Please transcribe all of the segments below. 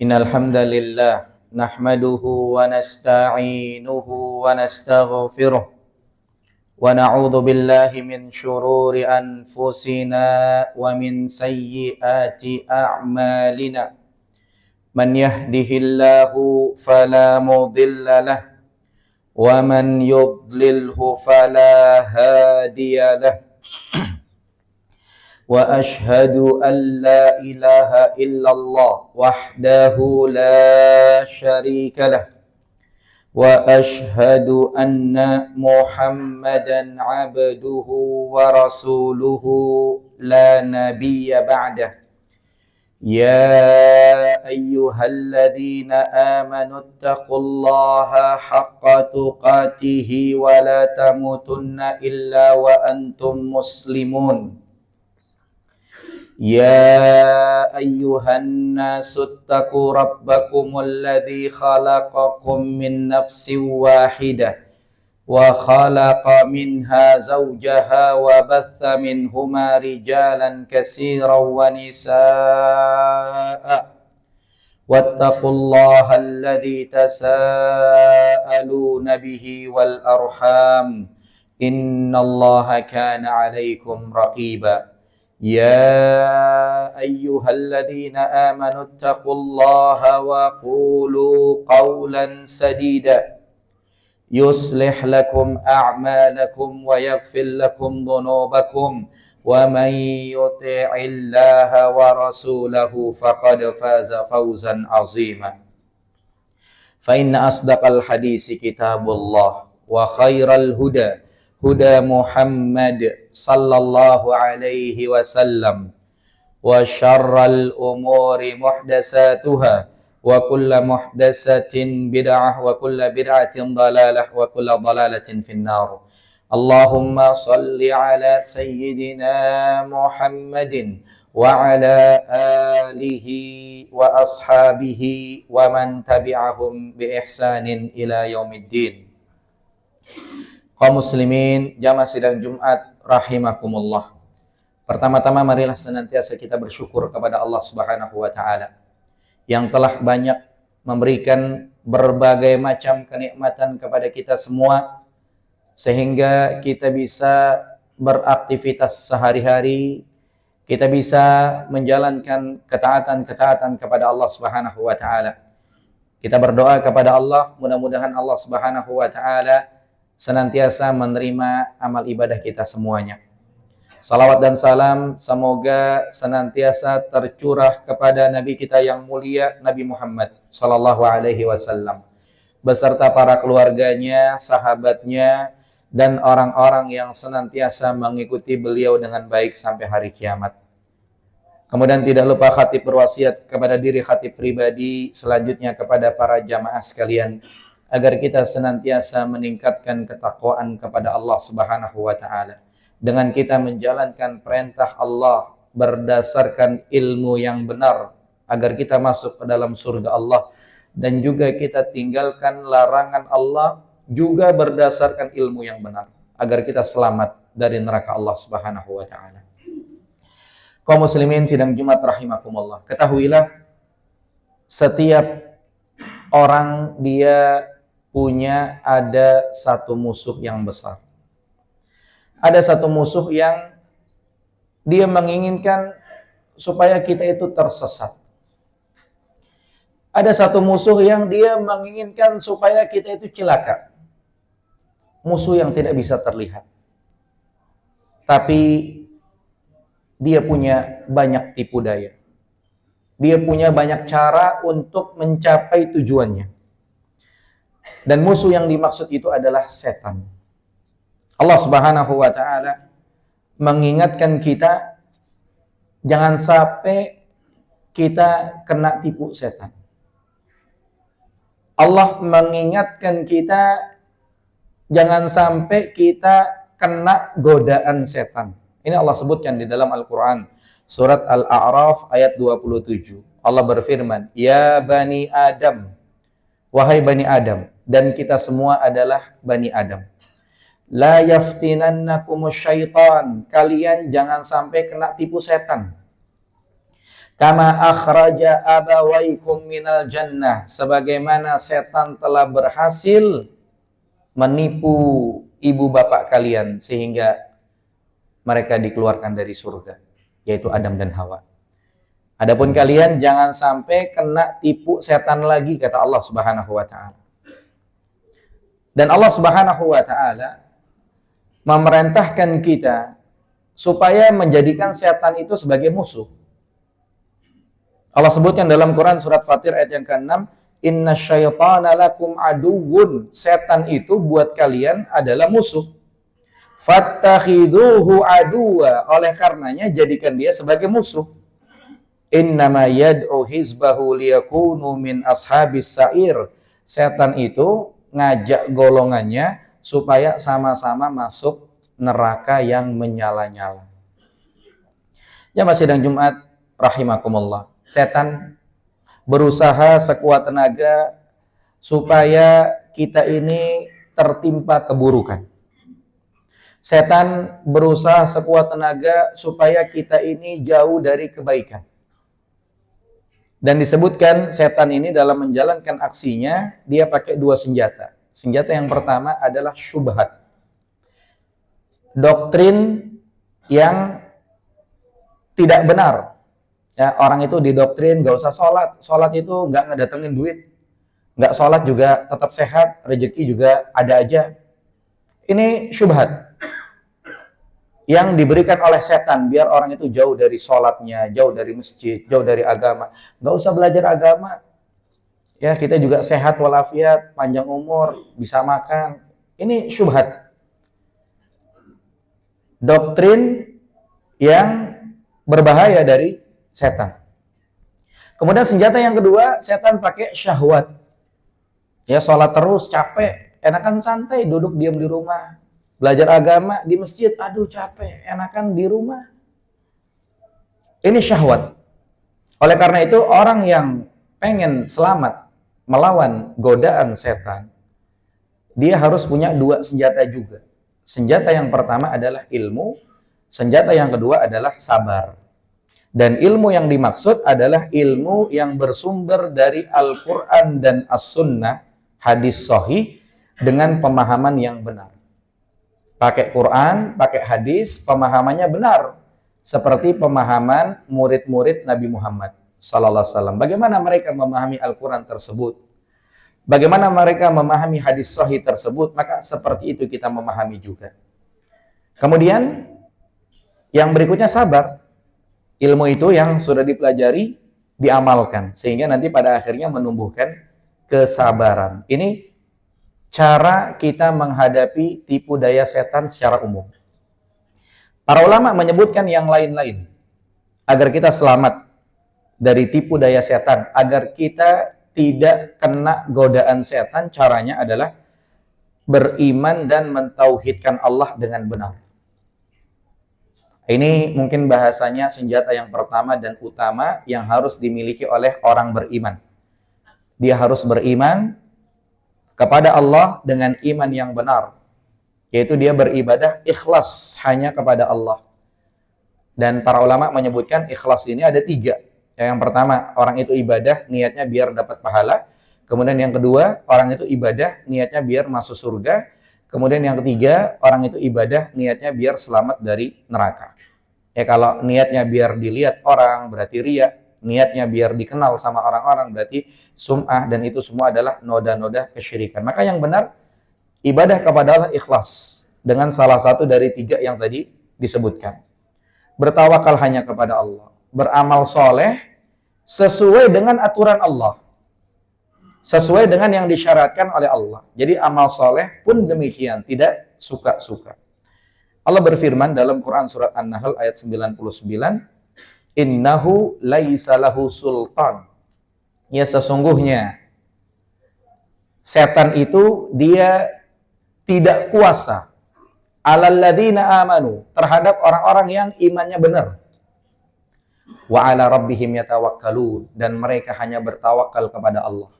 Innal hamdalillah nahmaduhu wa nasta'inuhu wa nastaghfiruh wa na'udzu billahi min shururi anfusina wa min sayyiati a'malina. Man yahdihillahu fala mudilla lah wa man yudlilhu fala hadiya lah. وأشهد أن لا إله إلا الله وحده لا شريك له وأشهد أن محمدا عبده ورسوله لا نبي بعده يا أيها الذين آمنوا اتقوا الله حق تقاته ولا تموتن إلا وأنتم مسلمون يا أيها الناس اتقوا ربكم الذي خلقكم من نفس واحدة وخلق منها زوجها وبث منهما رجالا كثيرا ونساء واتقوا الله الذي تساءلون به والأرحام إن الله كان عليكم رقيبا يا أيها الذين آمنوا اتقوا الله وقولوا قولا سديدا يصلح لكم أعمالكم ويغفر لكم ذنوبكم ومن يطع الله ورسوله فقد فاز فوزا عظيما فإن أصدق الحديث كتاب الله وخير الهدى هدى محمد صلى الله عليه وسلم وشر الأمور محدثاتها وكل محدثة بدعة وكل بدعة ضلالة وكل ضلالة في النار اللهم صل على سيدنا محمد وعلى آله وأصحابه ومن تبعهم بإحسان إلى يوم الدين. Kaum muslimin, jamaah sidang Jumat rahimakumullah. Pertama-tama marilah senantiasa kita bersyukur kepada Allah Subhanahu wa taala yang telah banyak memberikan berbagai macam kenikmatan kepada kita semua sehingga kita bisa beraktivitas sehari-hari, kita bisa menjalankan ketaatan-ketaatan kepada Allah Subhanahu wa taala. Kita berdoa kepada Allah, mudah-mudahan Allah Subhanahu wa taala senantiasa menerima amal ibadah kita semuanya. Salawat dan salam semoga senantiasa tercurah kepada Nabi kita yang mulia, Nabi Muhammad sallallahu alaihi wasallam, beserta para keluarganya, sahabatnya, dan orang-orang yang senantiasa mengikuti beliau dengan baik sampai hari kiamat. Kemudian tidak lupa khatib berwasiat kepada diri khatib pribadi, selanjutnya kepada para jamaah sekalian, agar kita senantiasa meningkatkan ketakwaan kepada Allah Subhanahu wa taala dengan kita menjalankan perintah Allah berdasarkan ilmu yang benar agar kita masuk ke dalam surga Allah, dan juga kita tinggalkan larangan Allah juga berdasarkan ilmu yang benar agar kita selamat dari neraka Allah Subhanahu wa taala. Kaum muslimin sidang Jumat rahimakumullah, ketahuilah setiap orang dia punya ada satu musuh yang besar. Ada satu musuh yang dia menginginkan supaya kita itu tersesat. Ada satu musuh yang dia menginginkan supaya kita itu celaka. Musuh yang tidak bisa terlihat. Tapi dia punya banyak tipu daya. Dia punya banyak cara untuk mencapai tujuannya. Dan musuh yang dimaksud itu adalah setan. Allah Subhanahu wa taala mengingatkan kita jangan sampai kita kena tipu setan. Allah mengingatkan kita jangan sampai kita kena godaan setan. Ini Allah sebutkan di dalam Al-Qur'an, surat Al-A'raf ayat 27. Allah berfirman, "Ya bani Adam, wahai bani Adam," dan kita semua adalah bani Adam. La yaftinannakumus syaitan, kalian jangan sampai kena tipu setan. Kama akhraja abawaikum minal jannah, sebagaimana setan telah berhasil menipu ibu bapak kalian sehingga mereka dikeluarkan dari surga, yaitu Adam dan Hawa. Adapun kalian jangan sampai kena tipu setan lagi, kata Allah Subhanahu wa taala. Dan Allah Subhanahu wa taala memerintahkan kita supaya menjadikan setan itu sebagai musuh. Allah sebutkan dalam Quran surat Fatir ayat yang ke-6, "Innasyaitana lakum aduwwun." Setan itu buat kalian adalah musuh. "Fattakhiduhu aduwa." Oleh karenanya jadikan dia sebagai musuh. "Innama yad'u hizbahu liyakunu min ashabis sa'ir." Setan itu ngajak golongannya supaya sama-sama masuk neraka yang menyala-nyala. Jamaah sidang Jumat rahimakumullah. Setan berusaha sekuat tenaga supaya kita ini tertimpa keburukan. Setan berusaha sekuat tenaga supaya kita ini jauh dari kebaikan. Dan disebutkan setan ini dalam menjalankan aksinya, dia pakai dua senjata. Senjata yang pertama adalah syubhat. Doktrin yang tidak benar. Ya, orang itu didoktrin gak usah sholat. Sholat itu gak ngedatengin duit. Gak sholat juga tetap sehat. Rezeki juga ada aja. Ini syubhat yang diberikan oleh setan biar orang itu jauh dari sholatnya, jauh dari masjid, jauh dari agama. Gak usah belajar agama. Ya, kita juga sehat walafiat, panjang umur, bisa makan. Ini syubhat. Doktrin yang berbahaya dari setan. Kemudian senjata yang kedua, setan pakai syahwat. Ya, sholat terus, capek. Enakan santai, duduk diam di rumah. Belajar agama di masjid, aduh capek. Enakan di rumah. Ini syahwat. Oleh karena itu, orang yang pengen selamat melawan godaan setan, dia harus punya dua senjata juga. Senjata yang pertama adalah ilmu. Senjata yang kedua adalah sabar. Dan ilmu yang dimaksud adalah ilmu yang bersumber dari Al-Quran dan As-Sunnah, hadis sahih, dengan pemahaman yang benar. Pakai Quran, pakai hadis, pemahamannya benar. Seperti pemahaman murid-murid Nabi Muhammad SAW. Bagaimana mereka memahami Al-Quran tersebut? Bagaimana mereka memahami hadis sahih tersebut? Maka seperti itu kita memahami juga. Kemudian, yang berikutnya sabar. Ilmu itu yang sudah dipelajari, diamalkan. Sehingga nanti pada akhirnya menumbuhkan kesabaran. Ini cara kita menghadapi tipu daya setan secara umum. Para ulama menyebutkan yang lain-lain. Agar kita selamat dari tipu daya setan. Agar kita tidak kena godaan setan, caranya adalah beriman dan mentauhidkan Allah dengan benar. Ini mungkin bahasanya senjata yang pertama dan utama yang harus dimiliki oleh orang beriman. Dia harus beriman kepada Allah dengan iman yang benar. Yaitu dia beribadah ikhlas hanya kepada Allah. Dan para ulama menyebutkan ikhlas ini ada 3. Yang pertama, orang itu ibadah niatnya biar dapat pahala. Kemudian yang kedua, orang itu ibadah niatnya biar masuk surga. Kemudian yang ketiga, orang itu ibadah niatnya biar selamat dari neraka. Ya, kalau niatnya biar dilihat orang berarti riya, niatnya biar dikenal sama orang-orang berarti sum'ah, dan itu semua adalah noda-noda kesyirikan. Maka yang benar, ibadah kepada Allah ikhlas dengan salah satu dari 3 yang tadi disebutkan. Bertawakal hanya kepada Allah, beramal soleh sesuai dengan aturan Allah, sesuai dengan yang disyaratkan oleh Allah. Jadi amal soleh pun demikian, tidak suka-suka. Allah berfirman dalam Quran surat An-Nahl ayat 99, "Innahu laisa lahu sultan." Ya, sesungguhnya setan itu dia tidak kuasa 'alal ladzina amanu, terhadap orang-orang yang imannya benar. Wa 'ala rabbihim yatawakkalun, dan mereka hanya bertawakal kepada Allah.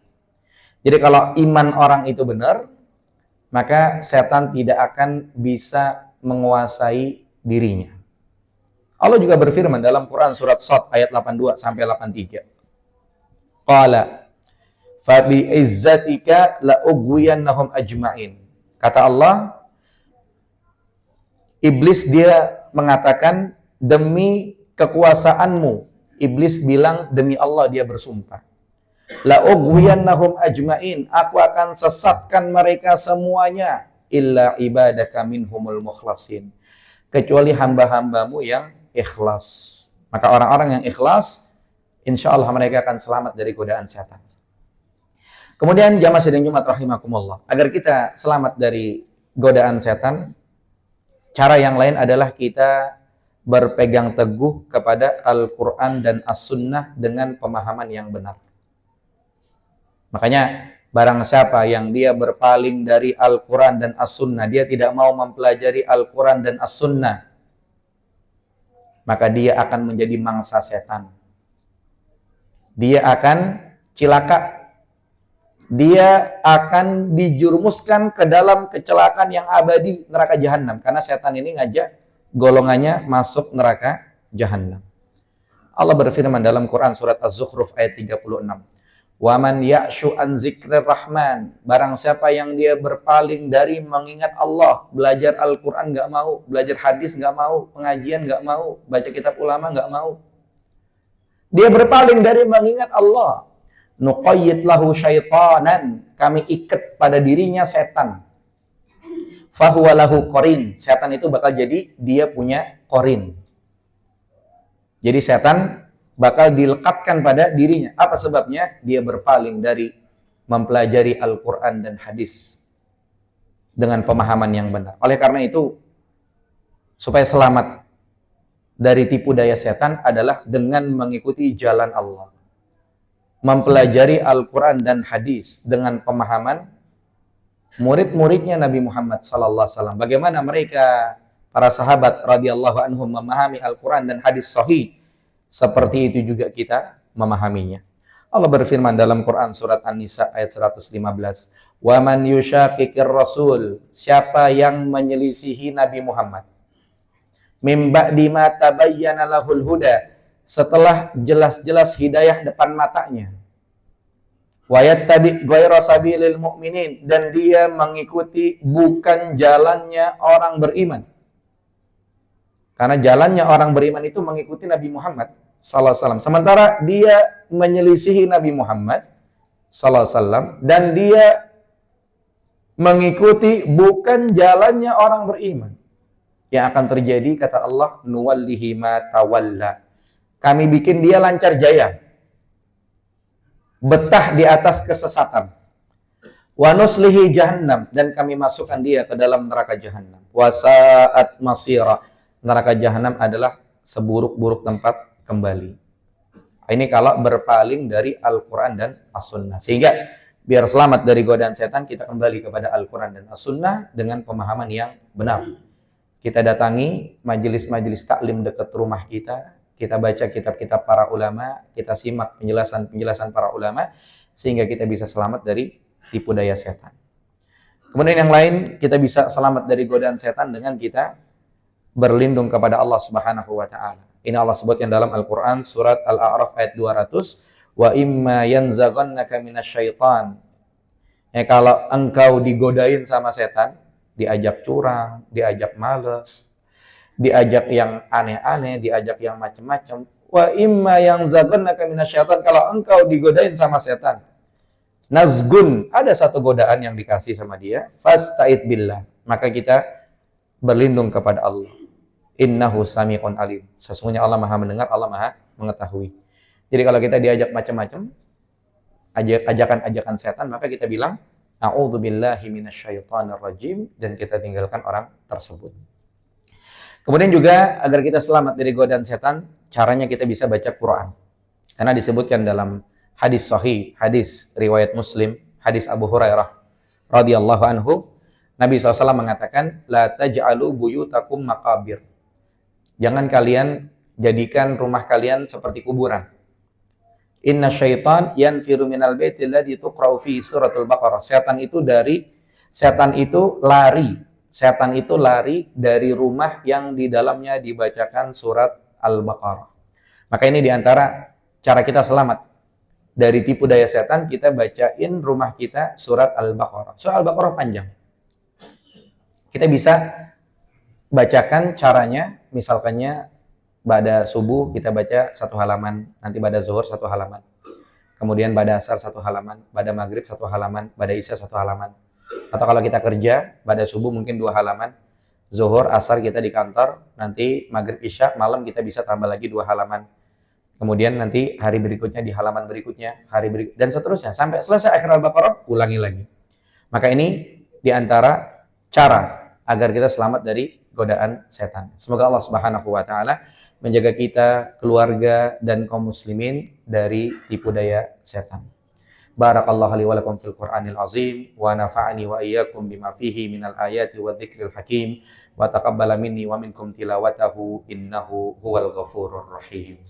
Jadi kalau iman orang itu benar, maka setan tidak akan bisa menguasai dirinya. Allah juga berfirman dalam Quran surat Shad ayat 82 sampai 83. Qala fa bi izzatika la ugwiyannahum ajma'in. Kata Allah, iblis dia mengatakan demi kekuasaanmu. Iblis bilang demi Allah dia bersumpah. La ugwiyannahum ajma'in, aku akan sesatkan mereka semuanya illa ibadaka minhumul mukhlasin, kecuali hamba-hambamu yang ikhlas. Maka orang-orang yang ikhlas, insya Allah mereka akan selamat dari godaan setan. Kemudian jamaah sidang Jumat rahimakumullah, agar kita selamat dari godaan setan, cara yang lain adalah kita berpegang teguh kepada Al-Quran dan As-Sunnah dengan pemahaman yang benar. Makanya barang siapa yang dia berpaling dari Al-Quran dan As-Sunnah, dia tidak mau mempelajari Al-Quran dan As-Sunnah, maka dia akan menjadi mangsa setan. Dia akan cilaka. Dia akan dijerumuskan ke dalam kecelakaan yang abadi, neraka jahanam. Karena setan ini ngajak golongannya masuk neraka jahanam. Allah berfirman dalam Quran surat Az-Zukhruf ayat 36. Wa man ya'shu an dzikrir rahman, barang siapa yang dia berpaling dari mengingat Allah, belajar Al-Qur'an enggak mau, belajar hadis enggak mau, pengajian enggak mau, baca kitab ulama enggak mau. Dia berpaling dari mengingat Allah. Nuqayyid lahu syaitanan, kami ikat pada dirinya setan. Fahuwa lahu qarin, setan itu bakal jadi dia punya qarin. Jadi setan bakal dilekatkan pada dirinya. Apa sebabnya? Dia berpaling dari mempelajari Al-Quran dan hadis dengan pemahaman yang benar. Oleh karena itu, supaya selamat dari tipu daya setan adalah dengan mengikuti jalan Allah. Mempelajari Al-Quran dan hadis dengan pemahaman murid-muridnya Nabi Muhammad SAW. Bagaimana mereka, para sahabat radhiyallahu anhum, memahami Al-Quran dan hadis sahih, seperti itu juga kita memahaminya. Allah berfirman dalam Quran surat An-Nisa ayat 115. Wa man yushaqiqir rasul, siapa yang menyelisihi Nabi Muhammad, mim ba'di ma tabayyana lahul huda, setelah jelas-jelas hidayah depan matanya. Wa yattabi' ghayra sabilil mu'minin, dan dia mengikuti bukan jalannya orang beriman. Karena jalannya orang beriman itu mengikuti Nabi Muhammad sallallahu alaihi wasallam. Sementara dia menyelisihi Nabi Muhammad sallallahu alaihi wasallam dan dia mengikuti bukan jalannya orang beriman. Yang akan terjadi, kata Allah, nuwallihi ma tawalla. Kami bikin dia lancar jaya, betah di atas kesesatan. Wa nuslihi jahannam, dan kami masukkan dia ke dalam neraka jahannam. Wa sa'at masira, neraka jahanam adalah seburuk-buruk tempat kembali. Ini kalau berpaling dari Al-Quran dan As-Sunnah. Sehingga biar selamat dari godaan setan, kita kembali kepada Al-Quran dan As-Sunnah dengan pemahaman yang benar. Kita datangi majelis-majelis taklim dekat rumah kita, kita baca kitab-kitab para ulama, kita simak penjelasan-penjelasan para ulama, sehingga kita bisa selamat dari tipu daya setan. Kemudian yang lain, kita bisa selamat dari godaan setan dengan kita berlindung kepada Allah Subhanahu wa taala. Ini Allah sebutkan dalam Al-Qur'an surat Al-A'raf ayat 200, wa imma yanzaghannaka minasyaitan. Kalau engkau digodain sama setan, diajak curang, diajak malas, diajak yang aneh-aneh, diajak yang macam-macam. Wa imma yanzaghannaka minasyaitan, kalau engkau digodain sama setan, nazgun, ada satu godaan yang dikasih sama dia, fasta'id billah, maka kita berlindung kepada Allah. Innahu sami'un alim. Sesungguhnya Allah Maha mendengar, Allah Maha mengetahui. Jadi kalau kita diajak macam-macam, ajakan-ajakan setan, maka kita bilang a'udzubillahi minasyaitonir rajim, dan kita tinggalkan orang tersebut. Kemudian juga agar kita selamat dari godaan setan, caranya kita bisa baca Quran. Karena disebutkan dalam hadis sahih, hadis riwayat Muslim, hadis Abu Hurairah radhiyallahu anhu, Nabi SAW mengatakan, la taj'alu buyutakum maqabir. Jangan kalian jadikan rumah kalian seperti kuburan. Inna syaitan yanfiru minal baiti alladhi tuqra'u fi suratul Baqarah. Setan itu lari dari rumah yang di dalamnya dibacakan surat Al-Baqarah. Maka ini diantara cara kita selamat dari tipu daya setan, kita bacain rumah kita surat Al-Baqarah. Surat Al-Baqarah panjang. Kita bisa bacakan caranya, misalkannya pada subuh kita baca 1 halaman, nanti pada zuhur 1 halaman. Kemudian pada asar 1 halaman, pada maghrib 1 halaman, pada isya 1 halaman. Atau kalau kita kerja, pada subuh mungkin 2 halaman, zuhur, asar kita di kantor, nanti maghrib, isya, malam kita bisa tambah lagi 2 halaman. Kemudian nanti hari berikutnya di halaman berikutnya, dan seterusnya. Sampai selesai akhir Al-Baqarah, ulangi lagi. Maka ini diantara cara agar kita selamat dari godaan setan. Semoga Allah Subhanahu wa Ta'ala menjaga kita, keluarga, dan kaum muslimin dari tipu daya setan. Barakallahu li wa lakum fil Qur'anil azim wa nafa'ani wa iyyakum bima fihi minal ayati wa dzikril hakim wa taqabbala minni wa minkum tilawatahu innahu huwal ghafurur rahim.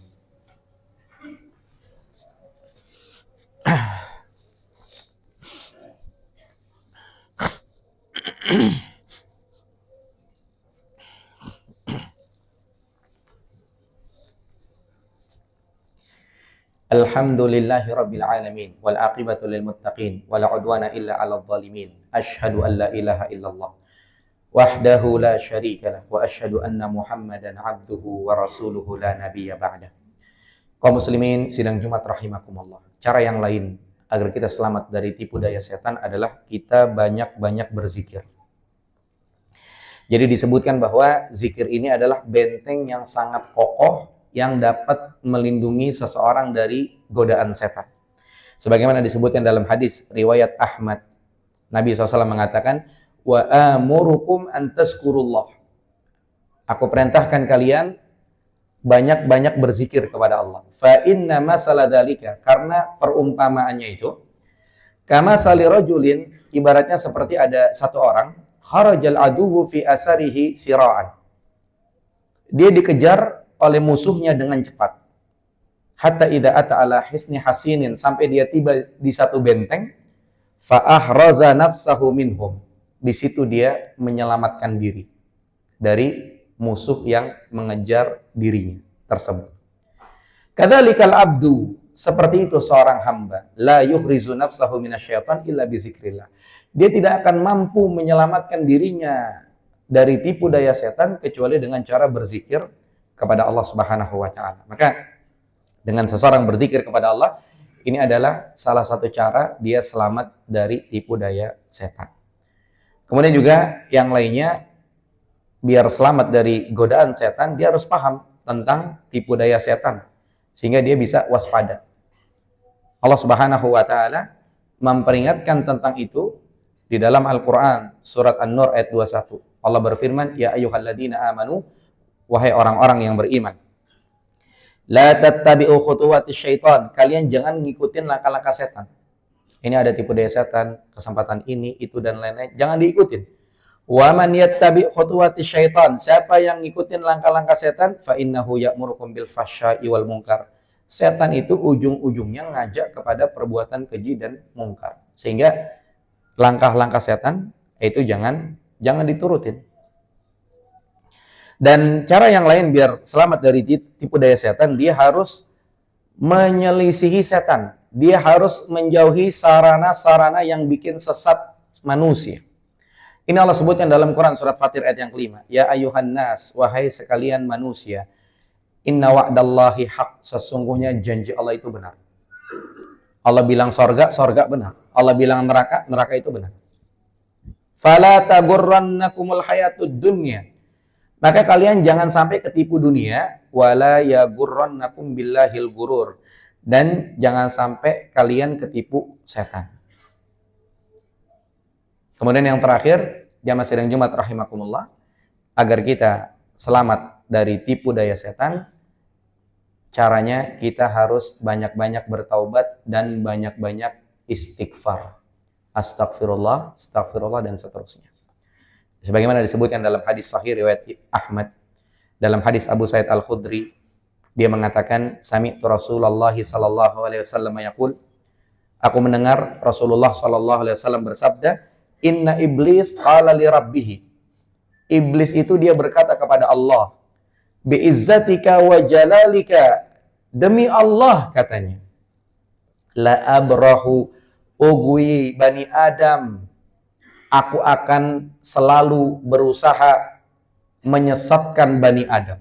Alhamdulillahi rabbil alamin wal aqibatu lil muttaqin wala udwana illa 'alal zalimin. Asyhadu an la ilaha illallah wahdahu la syarika lah wa asyhadu anna Muhammadan 'abduhu wa rasuluhu la nabiyya ba'dah. Kaum muslimin sidang Jumat rahimakumullah. Cara yang lain agar kita selamat dari tipu daya setan adalah kita banyak-banyak berzikir. Jadi disebutkan bahwa zikir ini adalah benteng yang sangat kokoh yang dapat melindungi seseorang dari godaan setan. Sebagaimana disebutkan dalam hadis riwayat Ahmad, Nabi SAW mengatakan, wa amurukum an tazkurullah. Aku perintahkan kalian banyak-banyak berzikir kepada Allah. Fa inna masala dzalika, karena perumpamaannya itu kama sali rajulin, ibaratnya seperti ada satu orang kharajal aduwwu fi asarihi siraan. Dia dikejar oleh musuhnya dengan cepat. Hatta idza ata ala hisni hasinin, sampai dia tiba di satu benteng, fa ahraza nafsahu minhum. Di situ dia menyelamatkan diri dari musuh yang mengejar dirinya tersebut. Kadzalikal abdu, seperti itu seorang hamba, la yukhrizu nafsahu minasyaitan illa bizikrillah. Dia tidak akan mampu menyelamatkan dirinya dari tipu daya setan kecuali dengan cara berzikir kepada Allah Subhanahu wa Ta'ala. Maka dengan seseorang berzikir kepada Allah, ini adalah salah satu cara dia selamat dari tipu daya setan. Kemudian juga yang lainnya, biar selamat dari godaan setan, dia harus paham tentang tipu daya setan, sehingga dia bisa waspada. Allah Subhanahu wa Ta'ala memperingatkan tentang itu di dalam Al-Quran, surat An-Nur ayat 21. Allah berfirman, ya ayyuhalladzina amanu, wahai orang-orang yang beriman, la tattabi'u khutuwatis syaitan, kalian jangan ngikutin langkah-langkah setan. Ini ada tipu daya setan, kesempatan ini, itu, dan lain-lain. Jangan diikutin. Wa man yattabi' khutuwatis syaitan, siapa yang ngikutin langkah-langkah setan, fa innahu ya'murukum bil fahsya'i wal munkar. Setan itu ujung-ujungnya ngajak kepada perbuatan keji dan mungkar. Sehingga langkah-langkah setan itu jangan diturutin. Dan cara yang lain biar selamat dari tipu daya setan, dia harus menyelisihi setan. Dia harus menjauhi sarana-sarana yang bikin sesat manusia. Ini Allah sebutkan dalam Quran surat Fatir ayat yang kelima. Ya ayuhan nas, wahai sekalian manusia, inna wa'dallahi haq, sesungguhnya janji Allah itu benar. Allah bilang sorga, sorga benar. Allah bilang neraka, neraka itu benar. Fala tagurrannakumul hayatud dunya, maka kalian jangan sampai ketipu dunia. Wala yagurrannakum billahil gurur, dan jangan sampai kalian ketipu setan. Kemudian yang terakhir, jamaah sidang Jumat rahimakumullah, agar kita selamat dari tipu daya setan, caranya kita harus banyak-banyak bertaubat dan banyak-banyak istighfar. Astagfirullah, astagfirullah, dan seterusnya. Sebagaimana disebutkan dalam hadis sahih riwayat Ahmad, dalam hadis Abu Sa'id Al-Khudri, dia mengatakan, sami'tu Rasulullah sallallahu alaihi wasallam yaqul, aku mendengar Rasulullah sallallahu alaihi wasallam bersabda, inna iblis qala li rabbih, iblis itu dia berkata kepada Allah, biizzatika wa jalalika, demi Allah katanya, la abrahu ugwi bani Adam, aku akan selalu berusaha menyesatkan bani Adam.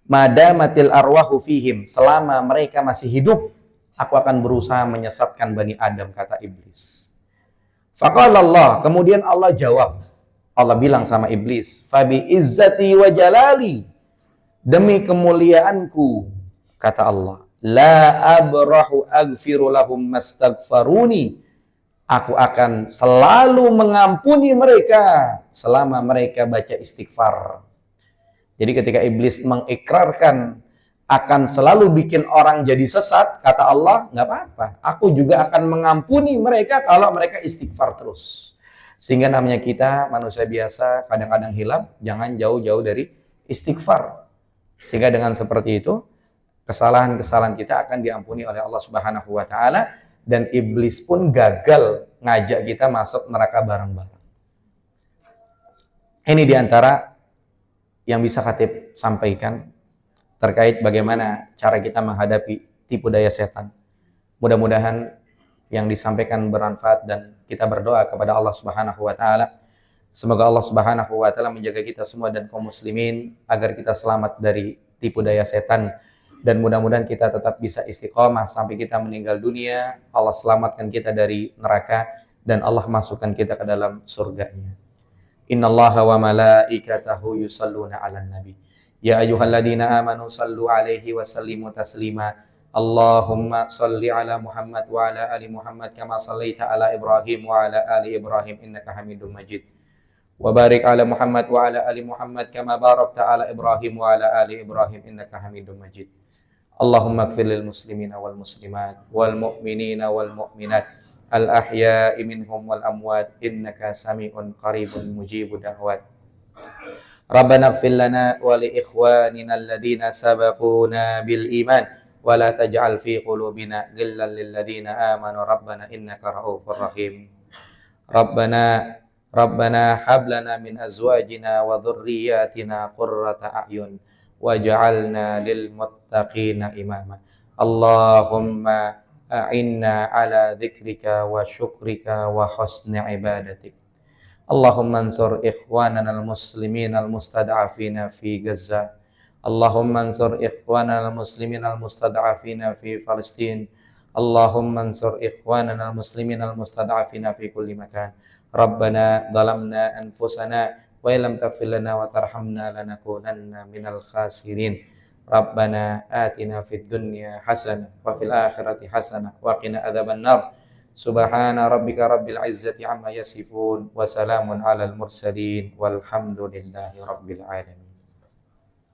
Madamatil arwahu fihim, selama mereka masih hidup, aku akan berusaha menyesatkan bani Adam, kata iblis. Faqala Allah, kemudian Allah jawab. Allah bilang sama iblis, fabi izzati wa jalali, demi kemuliaanku, kata Allah, la abrahu aghfiru lahum mastaghfaruni, aku akan selalu mengampuni mereka selama mereka baca istighfar. Jadi ketika iblis mengikrarkan akan selalu bikin orang jadi sesat, kata Allah, nggak apa-apa, aku juga akan mengampuni mereka kalau mereka istighfar terus. Sehingga namanya kita manusia biasa kadang-kadang hilaf, jangan jauh-jauh dari istighfar. Sehingga dengan seperti itu, kesalahan-kesalahan kita akan diampuni oleh Allah Subhanahu wa taala, dan iblis pun gagal ngajak kita masuk neraka bareng-bareng. Ini diantara yang bisa Khatib sampaikan terkait bagaimana cara kita menghadapi tipu daya setan. Mudah-mudahan yang disampaikan bermanfaat, dan kita berdoa kepada Allah Subhanahu wa taala semoga Allah Subhanahu wa taala menjaga kita semua dan kaum muslimin agar kita selamat dari tipu daya setan, dan mudah-mudahan kita tetap bisa istiqomah sampai kita meninggal dunia. Allah selamatkan kita dari neraka dan Allah masukkan kita ke dalam surganya. Innallaha wa malaikatahu yusalluna 'alan nabi. Ya ayyuhalladzina amanu sallu 'alaihi wa sallimu taslima. Allahumma salli 'ala Muhammad wa 'ala ali Muhammad kama shallaita 'ala Ibrahim wa 'ala ali Ibrahim innaka Hamidum Majid. Wa barik 'ala Muhammad wa 'ala ali Muhammad kama barakta 'ala Ibrahim wa 'ala ali Ibrahim innaka Hamidum Majid. Allahumma ighfir lil muslimina wal muslimat wal mu'minina wal mu'minat al ahya'i minhum wal amwat innaka sami'un qaribun mujibud da'wat. Rabbana ighfir lana wa li ikhwanina alladhina sabaquna bil iman wa la taj'al fi qulubina ghillan lil ladzina amanu rabbana innaka ra'ufur rahim. Rabbana hab lana min azwajina wa dhurriyyatina qurrata a'yun waj'alna lil muttaqina imama. Allahumma a'inna ala dzikrika wa syukrika wa husni ibadatik. Allahumma ansur ikhwanana al-muslimin al-mustad'afina fi Gaza. Allahumma ansur ikhwanana al-muslimin al-mustad'afina fi Palestin. Allahumma ansur ikhwanana al-muslimin al-mustad'afina fi kulli makan. Rabbana zalamna anfusana wa illam taghfir lana wa tarhamna lanakunanna minal khasirin. Rabbana atina fid dunya hasanah wa fil akhirati hasanah wa qina adzaban nar. Subhana rabbika rabbil izzati amma yasifun wa salamun alal mursalin walhamdulillahi rabbil alamin.